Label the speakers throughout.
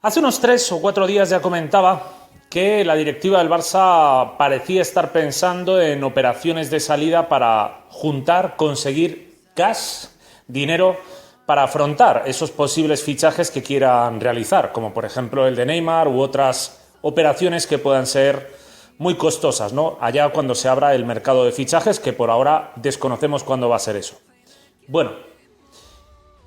Speaker 1: Hace unos 3 o 4 días ya comentaba que la directiva del Barça parecía estar pensando en operaciones de salida para juntar, conseguir cash, dinero, para afrontar esos posibles fichajes que quieran realizar, como por ejemplo el de Neymar u otras operaciones que puedan ser muy costosas, ¿no? Allá cuando se abra el mercado de fichajes, que por ahora desconocemos cuándo va a ser eso. Bueno,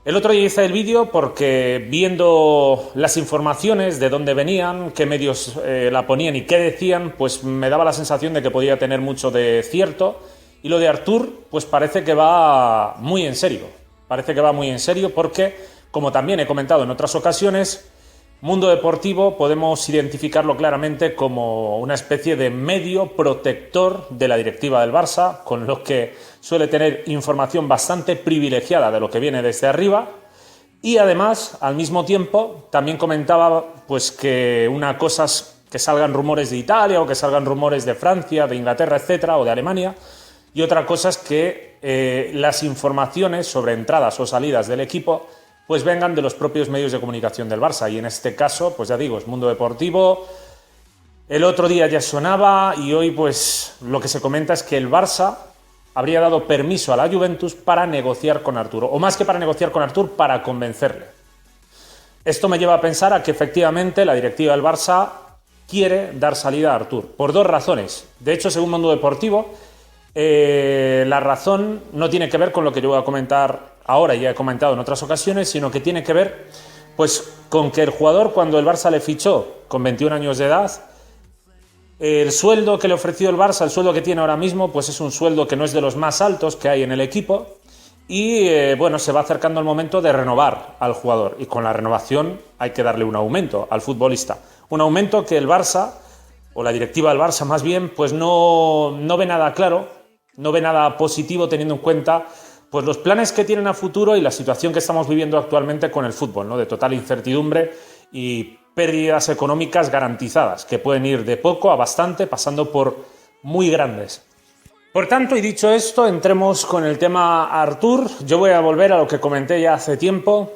Speaker 1: el otro día hice el vídeo porque viendo las informaciones de dónde venían, qué medios la ponían y qué decían, pues me daba la sensación de que podía tener mucho de cierto. Y lo de Artur, pues parece que va muy en serio. Parece que va muy en serio porque, como también he comentado en otras ocasiones, Mundo Deportivo podemos identificarlo claramente como una especie de medio protector de la directiva del Barça, con lo que suele tener información bastante privilegiada de lo que viene desde arriba. Y además, al mismo tiempo, también comentaba pues que una cosa es que salgan rumores de Italia o que salgan rumores de Francia, de Inglaterra, etcétera, o de Alemania, y otra cosa es que las informaciones sobre entradas o salidas del equipo pues vengan de los propios medios de comunicación del Barça. Y en este caso, pues ya digo, es Mundo Deportivo. El otro día ya sonaba y hoy pues lo que se comenta es que el Barça habría dado permiso a la Juventus para negociar con Artur, o más que para negociar con Artur, para convencerle. Esto me lleva a pensar a que efectivamente la directiva del Barça quiere dar salida a Artur, por dos razones. De hecho, según Mundo Deportivo, la razón no tiene que ver con lo que yo voy a comentar ahora, ya he comentado en otras ocasiones, sino que tiene que ver pues con que el jugador, cuando el Barça le fichó con 21 años de edad, el sueldo que le ofreció el Barça, el sueldo que tiene ahora mismo, pues es un sueldo que no es de los más altos que hay en el equipo y bueno, se va acercando el momento de renovar al jugador y con la renovación hay que darle un aumento al futbolista, un aumento que el Barça, o la directiva del Barça más bien, pues no ve nada claro, no ve nada positivo teniendo en cuenta pues los planes que tienen a futuro y la situación que estamos viviendo actualmente con el fútbol, ¿no? De total incertidumbre y pérdidas económicas garantizadas, que pueden ir de poco a bastante, pasando por muy grandes. Por tanto, y dicho esto, entremos con el tema Artur. Yo voy a volver a lo que comenté ya hace tiempo.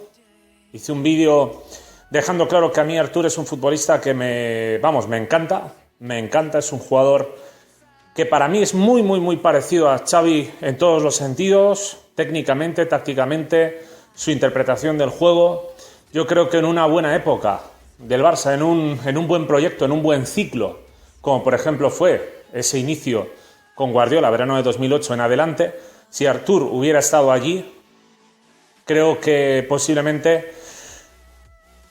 Speaker 1: Hice un vídeo dejando claro que a mí Artur es un futbolista que me encanta, es un jugador que para mí es muy parecido a Xavi en todos los sentidos, técnicamente, tácticamente, su interpretación del juego. Yo creo que en una buena época del Barça, en un buen proyecto, en un buen ciclo, como por ejemplo fue ese inicio con Guardiola, verano de 2008 en adelante, si Artur hubiera estado allí, creo que posiblemente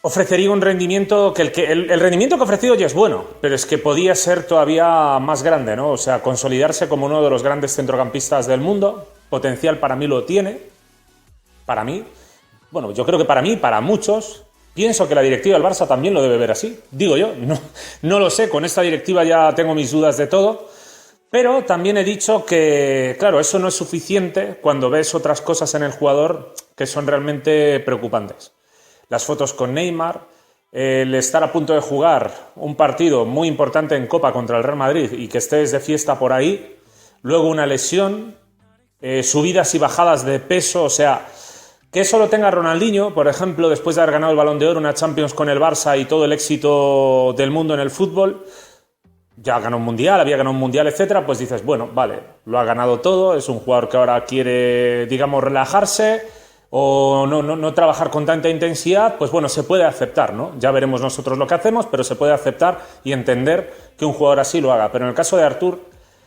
Speaker 1: ofrecería un rendimiento que el rendimiento que ha ofrecido ya es bueno, pero es que podía ser todavía más grande, ¿no? O sea, consolidarse como uno de los grandes centrocampistas del mundo. Potencial para mí lo tiene. Para mí. Bueno, yo creo que para mí, para muchos. Pienso que la directiva del Barça también lo debe ver así. Digo yo, no lo sé. Con esta directiva ya tengo mis dudas de todo. Pero también he dicho que, claro, eso no es suficiente cuando ves otras cosas en el jugador que son realmente preocupantes. Las fotos con Neymar, el estar a punto de jugar un partido muy importante en Copa contra el Real Madrid y que estés de fiesta por ahí, luego una lesión, subidas y bajadas de peso, o sea, que eso lo tenga Ronaldinho, por ejemplo, después de haber ganado el Balón de Oro, una Champions con el Barça y todo el éxito del mundo en el fútbol, ya ganó un mundial, había ganado un mundial, etcétera, pues dices, bueno, vale, lo ha ganado todo, es un jugador que ahora quiere, digamos, relajarse o no trabajar con tanta intensidad, pues bueno, se puede aceptar, ¿no? Ya veremos nosotros lo que hacemos, pero se puede aceptar y entender que un jugador así lo haga. Pero en el caso de Artur,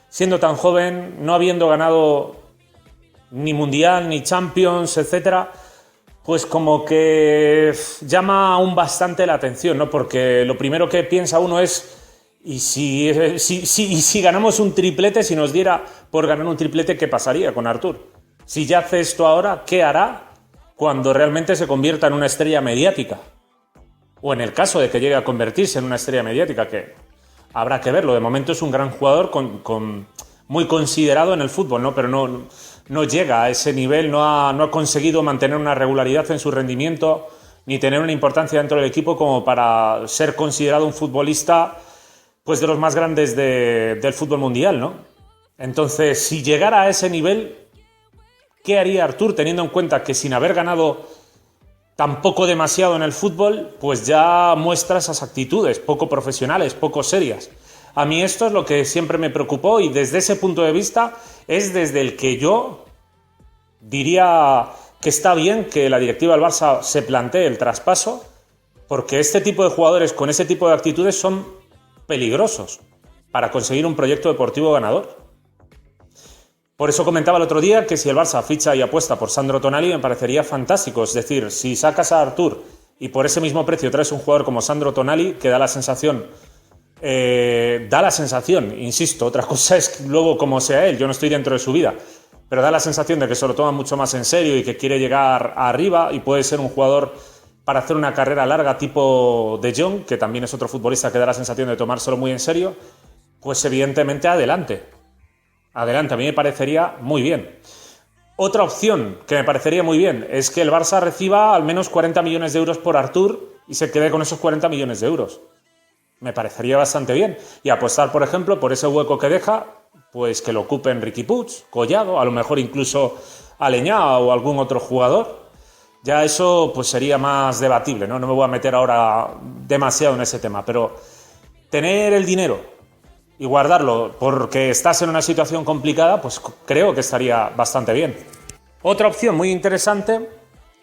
Speaker 1: siendo tan joven, no habiendo ganado ni Mundial, ni Champions, etcétera, pues como que llama aún bastante la atención, ¿no? Porque lo primero que piensa uno es, ¿y si ganamos un triplete, si nos diera por ganar un triplete, qué pasaría con Artur? Si ya hace esto ahora, ¿qué hará cuando realmente se convierta en una estrella mediática? O en el caso de que llegue a convertirse en una estrella mediática, que habrá que verlo. De momento es un gran jugador muy considerado en el fútbol, ¿no? Pero no llega a ese nivel, no ha conseguido mantener una regularidad en su rendimiento, ni tener una importancia dentro del equipo como para ser considerado un futbolista pues de los más grandes del fútbol mundial, ¿no? Entonces, si llegara a ese nivel, ¿qué haría Artur teniendo en cuenta que sin haber ganado tampoco demasiado en el fútbol, pues ya muestra esas actitudes poco profesionales, poco serias. A mí esto es lo que siempre me preocupó y desde ese punto de vista es desde el que yo diría que está bien que la directiva del Barça se plantee el traspaso, porque este tipo de jugadores con ese tipo de actitudes son peligrosos para conseguir un proyecto deportivo ganador. Por eso comentaba el otro día que si el Barça ficha y apuesta por Sandro Tonali me parecería fantástico. Es decir, si sacas a Artur y por ese mismo precio traes un jugador como Sandro Tonali, que da la sensación, insisto, otra cosa es luego cómo sea él, yo no estoy dentro de su vida, pero da la sensación de que se lo toma mucho más en serio y que quiere llegar arriba y puede ser un jugador para hacer una carrera larga tipo De Jong, que también es otro futbolista que da la sensación de tomárselo muy en serio, pues evidentemente adelante. Adelante, a mí me parecería muy bien. Otra opción que me parecería muy bien es que el Barça reciba al menos 40 millones de euros por Artur y se quede con esos 40 millones de euros. Me parecería bastante bien. Y apostar, por ejemplo, por ese hueco que deja, pues que lo ocupen Riqui Puig, Collado, a lo mejor incluso Aleñá o algún otro jugador. Ya eso pues sería más debatible, ¿no? No me voy a meter ahora demasiado en ese tema, pero tener el dinero y guardarlo porque estás en una situación complicada, pues creo que estaría bastante bien. Otra opción muy interesante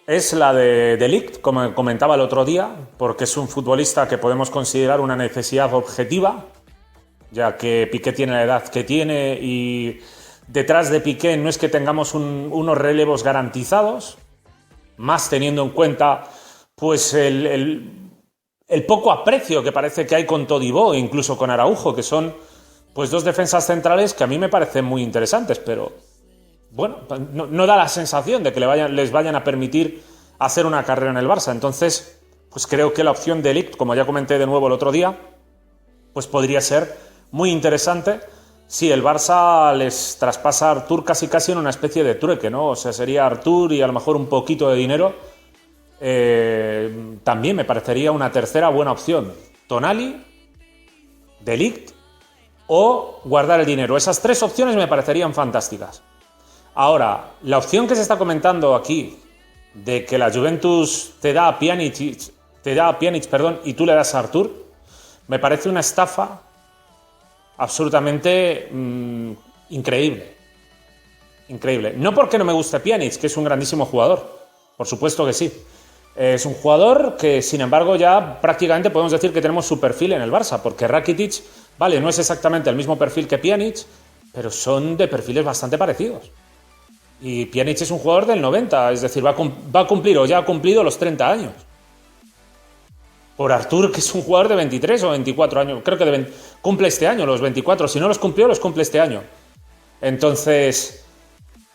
Speaker 1: es la de Ligt, como comentaba el otro día, porque es un futbolista que podemos considerar una necesidad objetiva, ya que Piqué tiene la edad que tiene y detrás de Piqué no es que tengamos unos relevos garantizados, más teniendo en cuenta pues el poco aprecio que parece que hay con Todibo e incluso con Araujo, que son pues dos defensas centrales que a mí me parecen muy interesantes, pero bueno, no da la sensación de que les vayan a permitir hacer una carrera en el Barça. Entonces, pues creo que la opción de Ligt, como ya comenté de nuevo el otro día, pues podría ser muy interesante si el Barça les traspasa a Artur casi en una especie de trueque, ¿no? O sea, sería Artur y a lo mejor un poquito de dinero. También me parecería una tercera buena opción. Tonali, De Ligt o guardar el dinero. Esas tres opciones me parecerían fantásticas. Ahora, la opción que se está comentando aquí de que la Juventus te da a Pjanic, y tú le das a Artur, me parece una estafa absolutamente increíble. Increíble. No porque no me guste Pjanic, que es un grandísimo jugador. Por supuesto que sí. Es un jugador que, sin embargo, ya prácticamente podemos decir que tenemos su perfil en el Barça, porque Rakitic, vale, no es exactamente el mismo perfil que Pjanic, pero son de perfiles bastante parecidos. Y Pjanic es un jugador del 90, es decir, va a cumplir o ya ha cumplido los 30 años. Por Artur, que es un jugador de 23 o 24 años, creo que cumple este año los 24, si no los cumplió, los cumple este año. Entonces,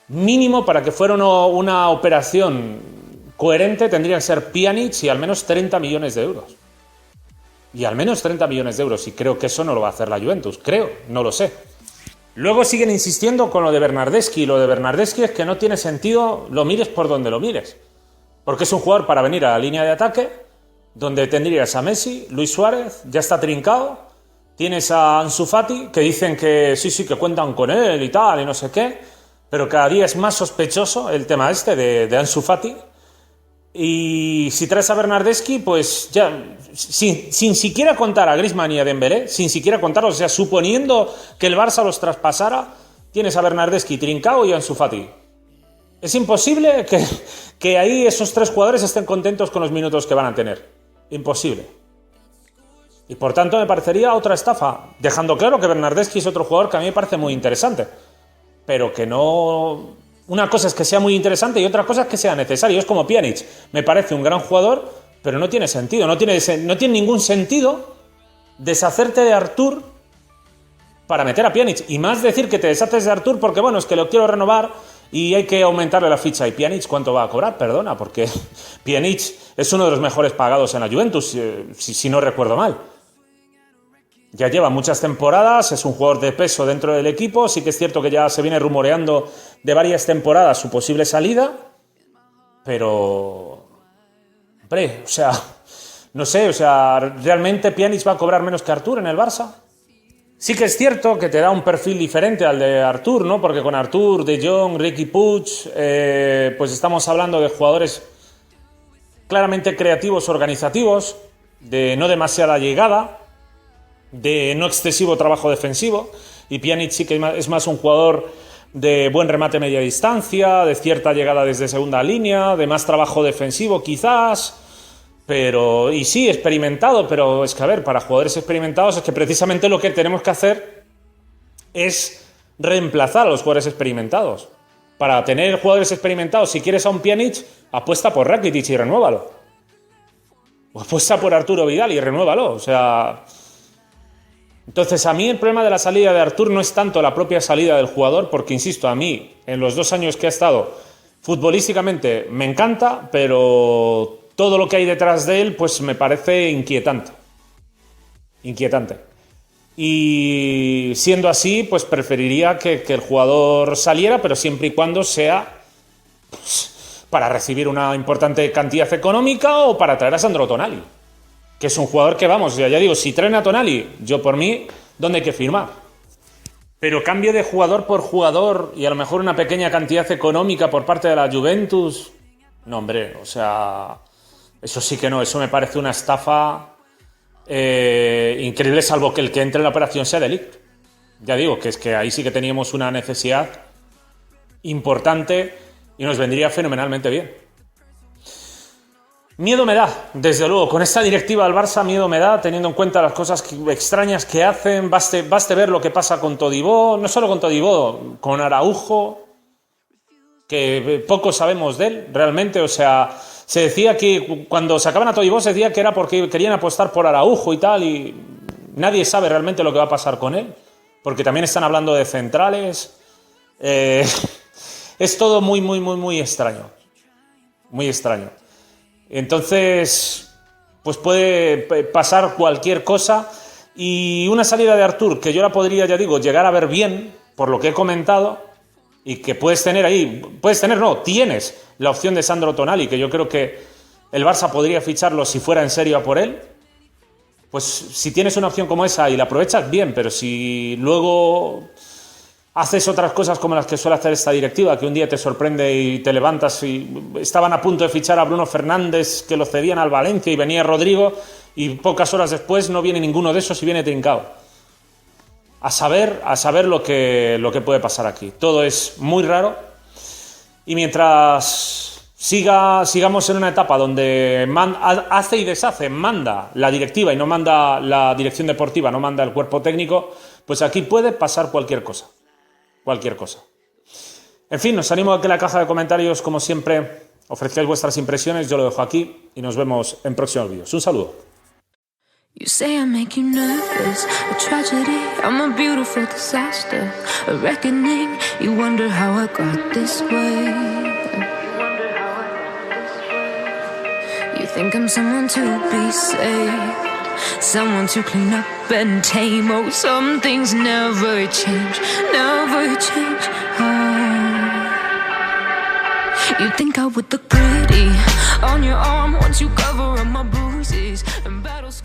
Speaker 1: mínimo para que fuera una operación coherente tendrían que ser Pjanic y al menos 30 millones de euros. Y al menos 30 millones de euros, y creo que eso no lo va a hacer la Juventus, creo, no lo sé. Luego siguen insistiendo con lo de Bernardeschi, y lo de Bernardeschi es que no tiene sentido, lo mires por donde lo mires. Porque es un jugador para venir a la línea de ataque, donde tendrías a Messi, Luis Suárez, ya está trincado, tienes a Ansu Fati, que dicen que sí, que cuentan con él y tal, y no sé qué, pero cada día es más sospechoso el tema este de Ansu Fati. Y si traes a Bernardeschi, pues ya, sin siquiera contar a Griezmann y a Dembélé, sin siquiera contarlos, o sea, suponiendo que el Barça los traspasara, tienes a Bernardeschi, Trincao y a Ansu Fati. Es imposible que ahí esos tres jugadores estén contentos con los minutos que van a tener. Imposible. Y por tanto me parecería otra estafa, dejando claro que Bernardeschi es otro jugador que a mí me parece muy interesante, pero que no... Una cosa es que sea muy interesante y otra cosa es que sea necesario. Es como Pjanic. Me parece un gran jugador, pero no tiene sentido. No tiene ningún sentido deshacerte de Artur para meter a Pjanic. Y más decir que te deshaces de Artur porque, bueno, es que lo quiero renovar y hay que aumentarle la ficha. ¿Y Pjanic cuánto va a cobrar? Perdona, porque Pjanic es uno de los mejores pagados en la Juventus, si no recuerdo mal. Ya lleva muchas temporadas, es un jugador de peso dentro del equipo, sí que es cierto que ya se viene rumoreando de varias temporadas su posible salida, pero... Hombre, o sea, no sé, o sea, ¿realmente Pjanic va a cobrar menos que Artur en el Barça? Sí que es cierto que te da un perfil diferente al de Artur, ¿no? Porque con Artur, De Jong, Riqui Puig, pues estamos hablando de jugadores claramente creativos, organizativos, de no demasiada llegada, de no excesivo trabajo defensivo, y Pjanic sí que es más un jugador de buen remate media distancia, de cierta llegada desde segunda línea, de más trabajo defensivo quizás, pero, y sí, experimentado, pero es que a ver, para jugadores experimentados es que precisamente lo que tenemos que hacer es reemplazar a los jugadores experimentados. Para tener jugadores experimentados, si quieres a un Pjanic, apuesta por Rakitic y renuévalo. O apuesta por Arturo Vidal y renuévalo, o sea... Entonces, a mí el problema de la salida de Artur no es tanto la propia salida del jugador, porque, insisto, a mí, en los 2 años que ha estado, futbolísticamente me encanta, pero todo lo que hay detrás de él, pues me parece inquietante. Inquietante. Y siendo así, pues preferiría que el jugador saliera, pero siempre y cuando sea pues, para recibir una importante cantidad económica o para traer a Sandro Tonali. Que es un jugador que, vamos, ya digo, si traen a Tonali, yo por mí, ¿dónde hay que firmar? Pero cambio de jugador por jugador y a lo mejor una pequeña cantidad económica por parte de la Juventus, no, hombre, o sea, eso sí que no, eso me parece una estafa increíble, salvo que el que entre en la operación sea De Ligt. Ya digo, que es que ahí sí que teníamos una necesidad importante y nos vendría fenomenalmente bien. Miedo me da, desde luego, con esta directiva del Barça miedo me da, teniendo en cuenta las cosas extrañas que hacen, baste ver lo que pasa con Todibo, no solo con Todibo, con Araujo, que poco sabemos de él, realmente, o sea, se decía que cuando sacaban a Todibo se decía que era porque querían apostar por Araujo y tal, y nadie sabe realmente lo que va a pasar con él, porque también están hablando de centrales, es todo muy extraño, muy extraño. Entonces, pues puede pasar cualquier cosa y una salida de Artur que yo la podría, ya digo, llegar a ver bien, por lo que he comentado, y que tienes la opción de Sandro Tonali, que yo creo que el Barça podría ficharlo si fuera en serio a por él. Pues si tienes una opción como esa y la aprovechas, bien, pero si luego haces otras cosas como las que suele hacer esta directiva, que un día te sorprende y te levantas y estaban a punto de fichar a Bruno Fernández, que lo cedían al Valencia y venía Rodrigo, y pocas horas después no viene ninguno de esos y viene Trincao. A saber lo que puede pasar aquí. Todo es muy raro y mientras sigamos en una etapa donde hace y deshace, manda la directiva y no manda la dirección deportiva, no manda el cuerpo técnico, pues aquí puede pasar cualquier cosa. Cualquier cosa. En fin, os animo a que en la caja de comentarios, como siempre, ofrezcáis vuestras impresiones. Yo lo dejo aquí y nos vemos en próximos vídeos. Un saludo.
Speaker 2: You say I make you nervous, a tragedy, I'm a beautiful disaster, a reckoning, you wonder how I got this way. You think I'm someone to be saved, someone to clean up and tame. Oh, some things never change, never change. You think I would look pretty on your arm once you cover up my bruises and battle scars.